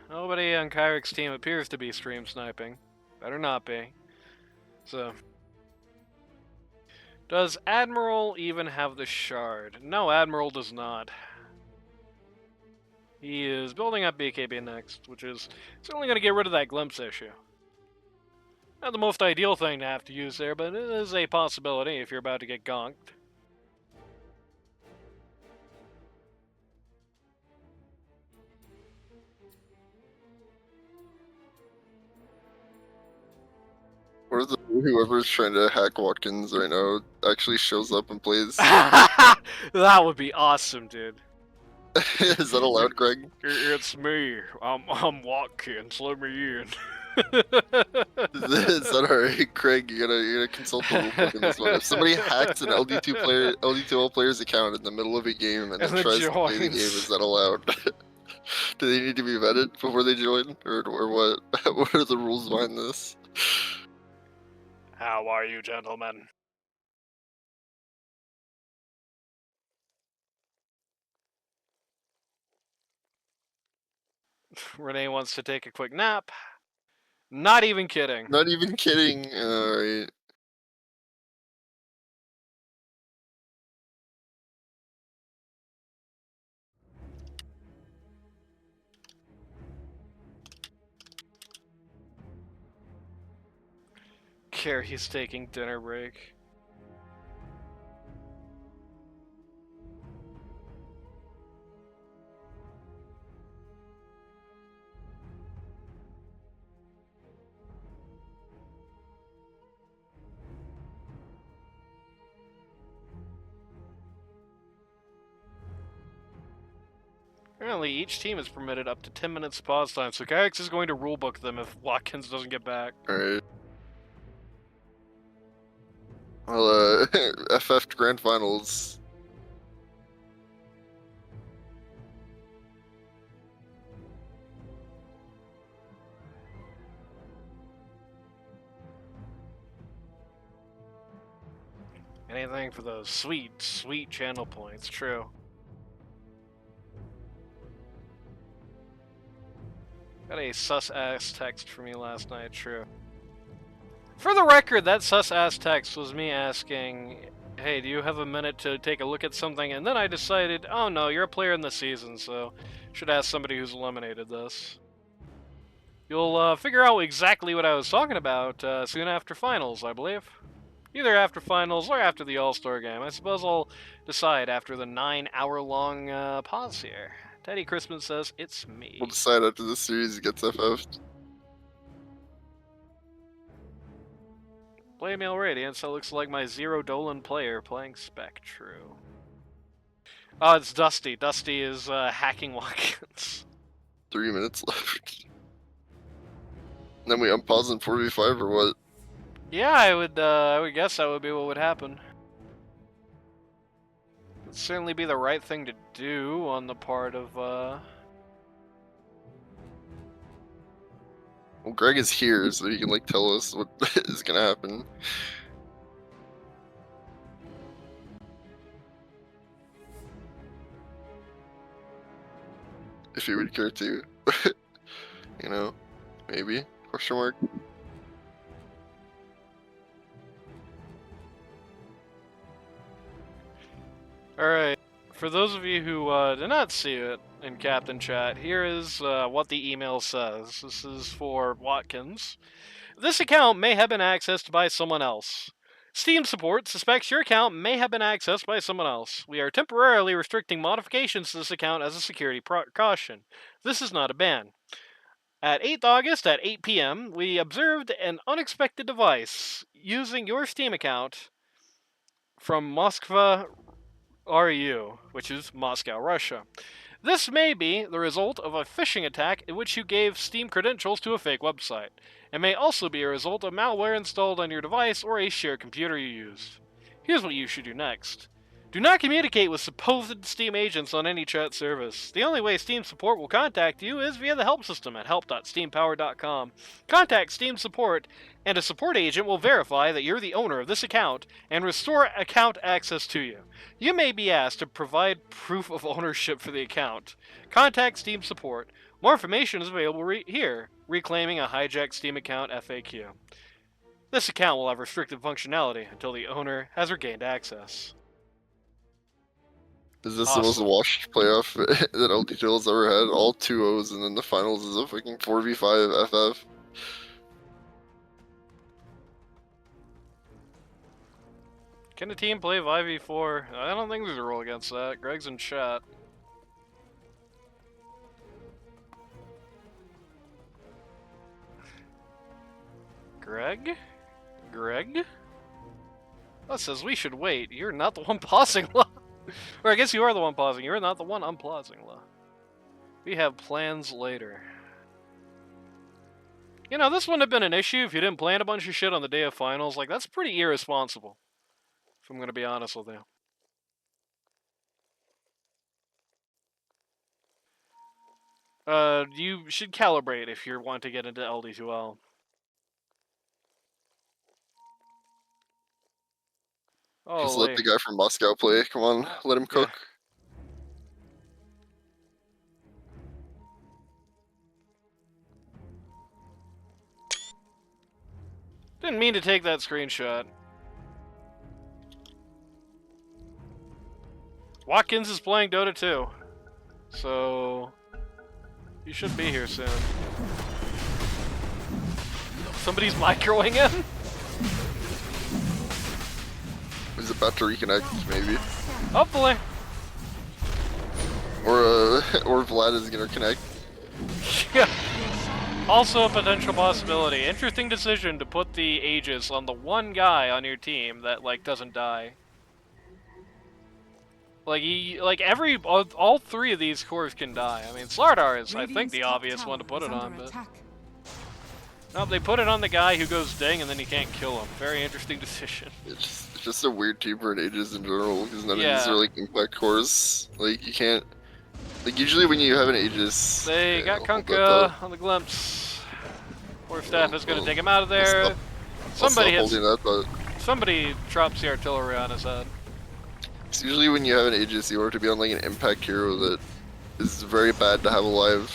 Nobody on Kyrix's team appears to be stream sniping. Better not be. So... does Admiral even have the shard? No, Admiral does not. He is building up BKB next, which is certainly going to get rid of that glimpse issue. Not the most ideal thing to have to use there, but it is a possibility if you're about to get gonked. What if whoever's trying to hack Watkins right now actually shows up and plays? That would be awesome, dude. Is that allowed, Greg? It's me. I'm Watkins. Let me in. Is that alright, Craig? You're gonna consult the rulebook in this one. If somebody hacks an LD2L player's account in the middle of a game and then then tries to play the game, joins. is that allowed? Do they need to be vetted before they join, or what? What are the rules behind this? How are you, gentlemen? Renee wants to take a quick nap. Not even kidding. Not even kidding. Alright. Carrie's taking dinner break. Apparently, each team is permitted up to 10 minutes pause time, so Kyrix is going to rulebook them if Watkins doesn't get back. Alright. Well, FF Grand Finals. Anything for those sweet, sweet channel points, true. Got a sus-ass text from you last night, true. For the record, that sus-ass text was me asking, hey, do you have a minute to take a look at something? And then I decided, oh no, you're a player in the season, so should ask somebody who's eliminated this. You'll figure out exactly what I was talking about soon after finals, I believe. Either after finals or after the All-Star game. I suppose I'll decide after the 9-hour-long pause here. Teddy Crispin says, it's me. We'll decide after the series gets FF'd. Playmail Radiance, that looks like my Zero Dolan player playing Spectru. Oh, it's Dusty. Dusty is hacking Watkins. 3 minutes left. Then we unpause in 4v5 or what? Yeah, I would guess that would be what would happen. It'd certainly be the right thing to do on the part of, Well, Greg is here, so he can, like, tell us what is gonna happen. If he would care to. You know? Maybe? Question mark? Alright, for those of you who did not see it in Captain Chat, here is what the email says. This is for Watkins. This account may have been accessed by someone else. Steam support suspects your account may have been accessed by someone else. We are temporarily restricting modifications to this account as a security precaution. This is not a ban. At 8th August at 8 p.m., we observed an unexpected device using your Steam account from Moskva RU, which is Moscow, Russia. This may be the result of a phishing attack in which you gave Steam credentials to a fake website. It may also be a result of malware installed on your device or a shared computer you used. Here's what you should do next. Do not communicate with supposed Steam agents on any chat service. The only way Steam support will contact you is via the help system at help.steampower.com. Contact Steam support, and a support agent will verify that you're the owner of this account and restore account access to you. You may be asked to provide proof of ownership for the account. Contact Steam support. More information is available here. Reclaiming a hijacked Steam account FAQ. This account will have restricted functionality until the owner has regained access. Is this Awesome. the most washed playoff that LD2L's ever had? All 2-0s, and then the finals is a fucking 4v5 FF. Can a team play 5v4? I don't think there's a rule against that. Greg's in chat. Greg? Greg? That says we should wait. You're not the one pausing, La. Or I guess you are the one pausing. You're not the one unpausing, La. We have plans later. You know, this wouldn't have been an issue if you didn't plan a bunch of shit on the day of finals. Like, that's pretty irresponsible, if I'm gonna be honest with you. You should calibrate if you want to get into LD2L. Oh, Just let the guy from Moscow play. Come on, let him cook. Didn't mean to take that screenshot. Watkins is playing Dota 2, so you should be here soon. Somebody's microing him? He's about to reconnect, maybe. Hopefully. Or Vlad is gonna connect. Yeah. Also a potential possibility. Interesting decision to put the Aegis on the one guy on your team that, like, doesn't die. Like, all three of these cores can die. I mean, Slardar is, I think, the obvious one to put it on, but... No, they put it on the guy who goes ding and then you can't kill him. Very interesting decision. It's just a weird team for an Aegis in general, because none of these are, like, impact cores. Like, you can't... Like, usually when you have an Aegis... They got Kunkka on the glimpse. Poor staff is going to take him out of there. Somebody drops the artillery on his head. It's usually when you have an Aegis, you want to be on, like, an impact hero that is very bad to have alive.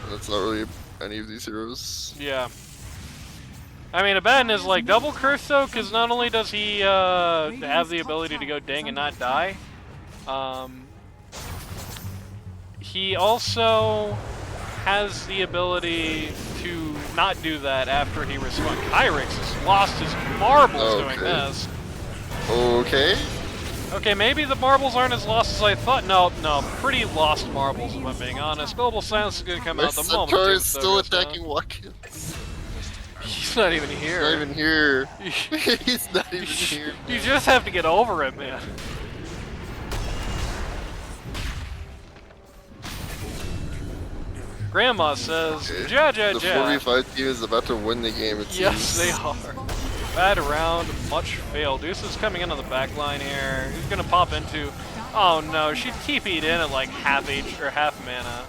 And that's not really any of these heroes. Yeah. I mean, Abaddon is, like, double cursed, though, because not only does he have the ability to go ding and not die, he also has the ability to not do that after he responds. Kyrix has lost his marbles doing this. Okay. Okay, maybe the marbles aren't as lost as I thought. No, pretty lost marbles, if I'm being honest. Global Silence is going to come out the moment. Centaur is still attacking Watkins. He's not even here. He's not even here. He's not even here. You just have to get over it, man. Grandma says, ja. The 4v5 team is about to win the game, it seems. Yes, they are. Bad round, much failed. Deuce is coming in on the back line here. He's gonna pop into... Oh no, she TP'd in at like half mana.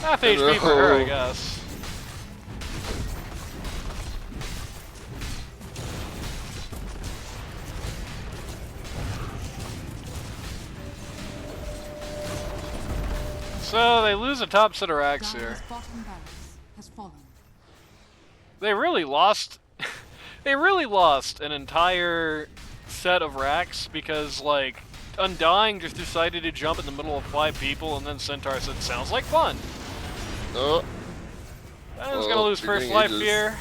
Half HP for her, I guess. So they lose a top set of racks here. They really lost. They really lost an entire set of racks because, like, Undying just decided to jump in the middle of 5 people, and then Centaur said, "Sounds like fun." Oh. He's gonna lose first life here.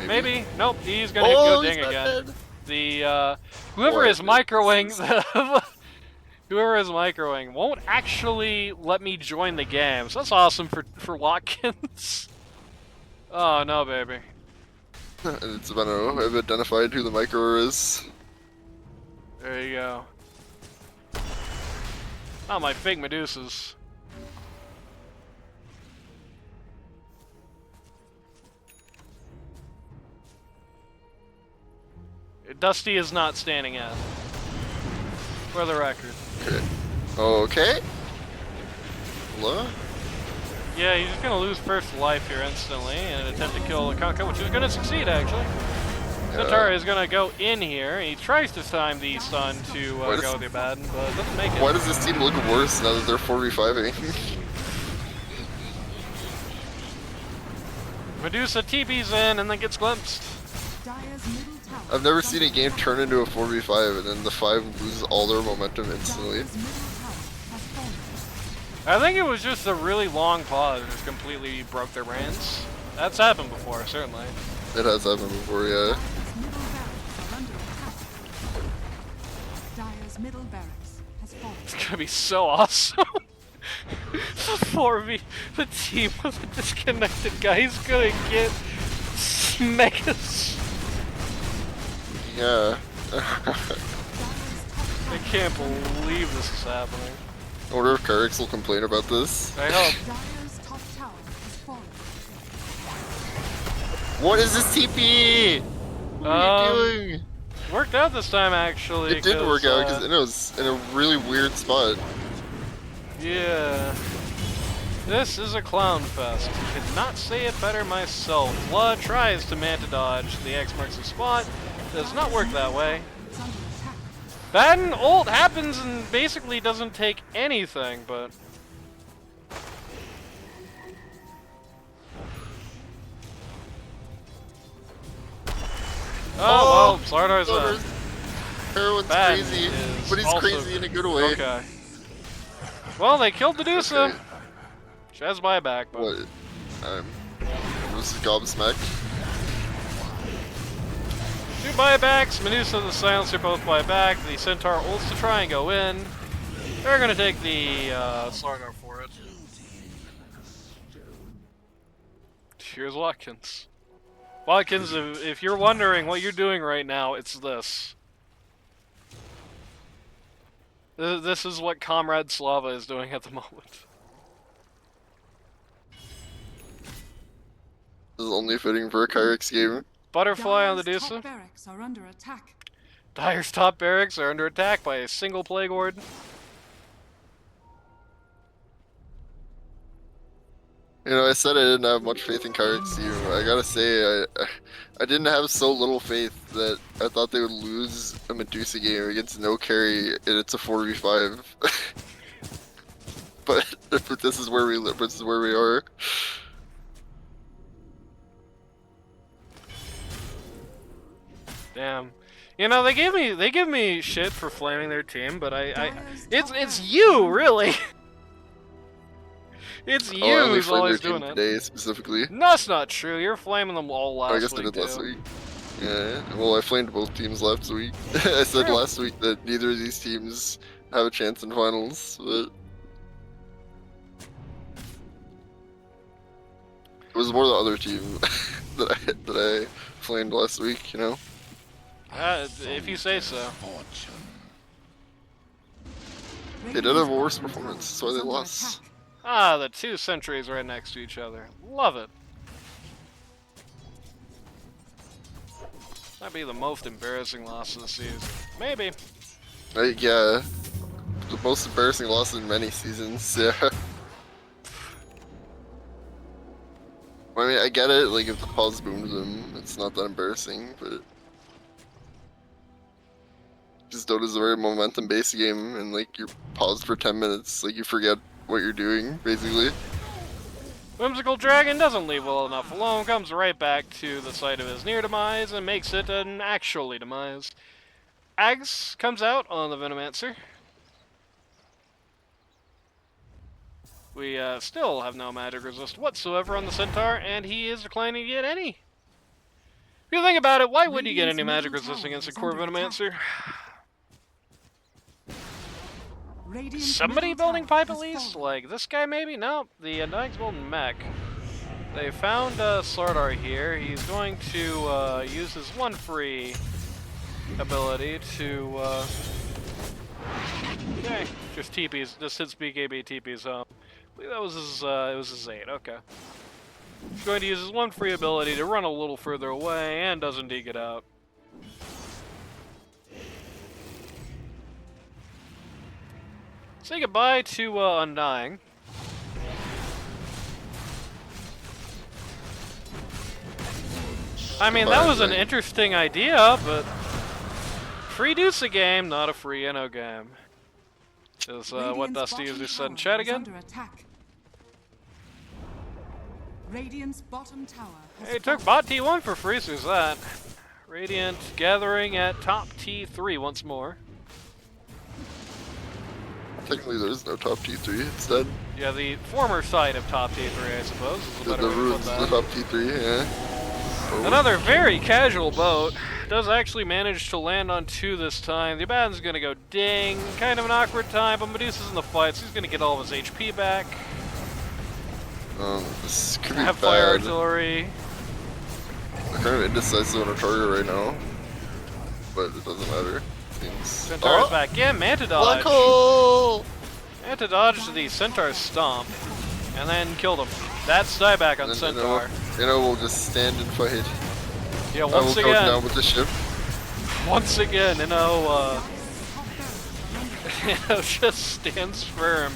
Maybe. Nope. He's gonna go ding again. Dead. The whoever is microwing whoever is microwing won't actually let me join the game. So that's awesome for Watkins. Oh no, baby. It's about to have identified who the micro is. There you go. Oh, my fake Medusas. Dusty is not standing out. For the record. Okay. Hello? Yeah, he's just gonna lose first life here instantly in an attempt to kill the Kunkka, which is gonna succeed actually. Centaur is gonna go in here. He tries to time the stun to go with the Abaddon, but doesn't make it. Why does this team look worse now that they're 4v5ing? Medusa TP's in and then gets glimpsed. I've never seen a game turn into a 4v5 and then the 5 loses all their momentum instantly. I think it was just a really long pause and just completely broke their brains. That's happened before, certainly. It has happened before, yeah. It's gonna be so awesome. The team with a disconnected guy is gonna get mega Yeah. I can't believe this is happening. I wonder if Kyrix will complain about this. I hope. Dire's top tower has fallen. What is this TP? What are you doing? Worked out this time, actually. It did work out because it was in a really weird spot. Yeah. This is a clown fest. Could not say it better myself. Blood tries to manta dodge. The X marks the spot. Does not work that way. It's under attack. Then ult happens and basically doesn't take anything, but... Oh, well, Sardar's Sardar's Heroine's Bad crazy, is but he's also crazy in a good way. Okay. Well, they killed Medusa. Okay. She has buyback, but... What? This is gobsmacked. Two buybacks, Medusa and the Silencer both buy back. The Centaur ults to try and go in. They're gonna take the Slardar for it. Here's Watkins. Watkins, if you're wondering what you're doing right now, it's this. This is what Comrade Slava is doing at the moment. This is only fitting for a Kyrix game. Butterfly on the Dire's Dusa. top barracks are under attack. Dire's top barracks are under attack by a single Plague Ward. You know, I said I didn't have much faith in Kyrix team. I gotta say, I didn't have so little faith that I thought they would lose a Medusa game against no carry, and it's a 4v5. but this is where we live. This is where we are. Damn. You know, they give me shit for flaming their team, but it's you, really. It's you I only who's flamed always their team doing it. today specifically. No, that's not true. You're flaming them all last I guess week, I did last too. week. Yeah, well, I flamed both teams last week. I said True. last week that neither of these teams have a chance in finals, but it was more the other team that I flamed last week. You know. If you say so. They did have a worse performance, that's why they lost. Ah, the two sentries right next to each other. Love it. Might be the most embarrassing loss of the season. Maybe. Yeah, the most embarrassing loss in many seasons. Yeah. I mean, I get it. Like, if the pause booms them, it's not that embarrassing, but just Dota's a very momentum-based game, and like you're paused for 10 minutes, like you forget what you're doing, basically. Whimsical Dragon doesn't leave well enough alone, comes right back to the site of his near demise and makes it an actually demise. Ags comes out on the Venomancer. We still have no magic resist whatsoever on the Centaur, and he is declining to get any. If you think about it, why would you get any magic resist against a core Venomancer? Somebody building pipe at least? Like this guy maybe? No, the Undying's building mech. They found Slardar here. He's going to use his one free ability to okay, just TPs, just hits BKB TPs home. I believe that was his it was his 8, okay. He's going to use his one free ability to run a little further away and does indeed get out. Say goodbye to Undying. I mean, that was an interesting idea, but free Dusa game, not a free Inno game. Is what Dusty user said in chat again. Radiant's bottom tower has Hey, took bot T1 for free, so there's that. Radiant gathering at top T3 once more. Technically, there's no top T3. It's dead. Yeah, the former site of top T3, I suppose, is a better The way to put ruins that. the top T3. Yeah. Oh. Another very casual boat. Does actually manage to land on 2 this time. The Abaddon's gonna go ding. Kind of an awkward time, but Medusa's in the fight, so he's gonna get all of his HP back. This could be Have bad. fire artillery. I'm kind of indecisive on a target right now. but it doesn't matter. Seems... Centaur's back in, Manta Black dodge. hole! Manta dodged the Centaur stomp, and then killed him. That's dieback on And Centaur. we'll just stand and fight. Yeah, I will once go again, down with the ship. once again, just stands firm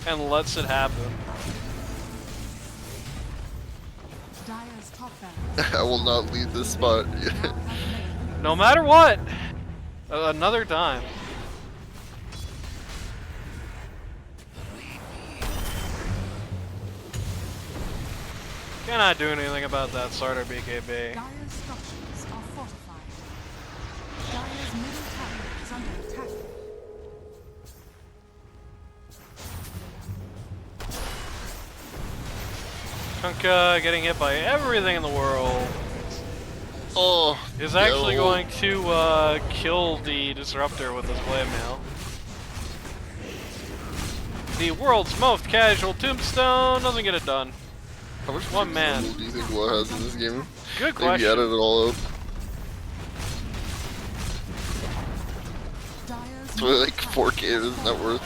and lets it happen. Dire's top barracks I will not leave this spot. No matter what, another time. Cannot do anything about that starter BKB. Dire's structures are fortified. Dire's middle tower is under attack. Chunka getting hit by everything in the world Oh, is actually yo. going to kill the Disruptor with his blade mail. The world's most casual tombstone doesn't get it done. How much One man. do you think Will has in this game? Good Maybe question. added it all up. Dire's It's really like 4K of his net worth.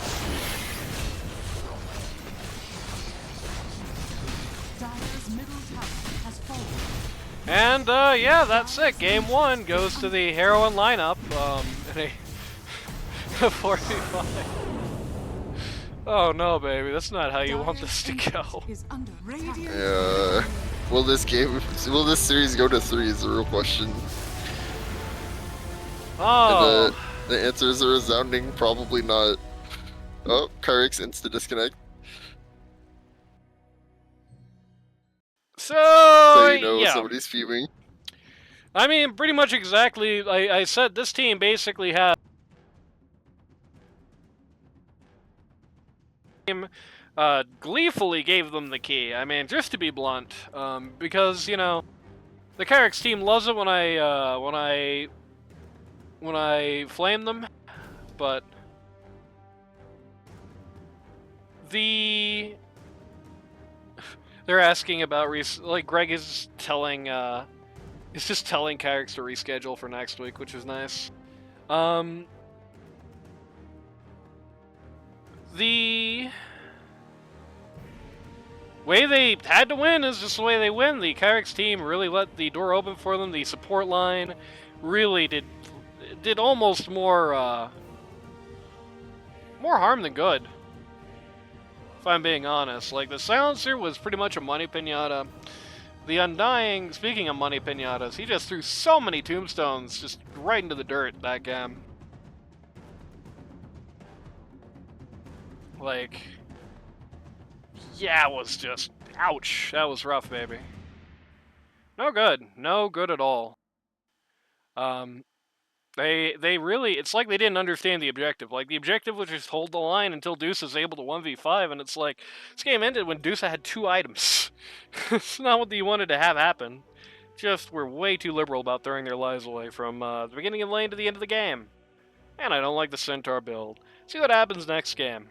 Dire's middle tower has fallen. And yeah, that's it. Game 1 goes to the heroine lineup in a 4v5. Oh no, baby, that's not how you want this to go. Is under attack. Yeah. Will this series go to 3 is the real question. Oh, And the answer is a resounding probably not. Oh, Kyrix insta disconnect. so So you know yeah. somebody's fuming. I mean, pretty much exactly. I said this team basically had gleefully gave them the key. I mean, just to be blunt, because you know, the Kyrix team loves it when I flame them, but they're asking about like Greg is telling It's just telling Kyrix to reschedule for next week, which is nice. The way they had to win is just the way they win. The Kyrix team really let the door open for them. The support line really did almost more harm than good, if I'm being honest. Like, the silencer was pretty much a money pinata. The Undying, speaking of money pinatas, he just threw so many tombstones just right into the dirt that game. Like, yeah, it was just, ouch. That was rough, baby. No good. No good at all. They really, it's like they didn't understand the objective. Like, the objective was just hold the line until Deuce is able to 1v5, and it's like, this game ended when Deuce had 2 items. It's not what you wanted to have happen. Just, we're way too liberal about throwing their lives away from the beginning of the lane to the end of the game. And I don't like the Centaur build. See what happens next game.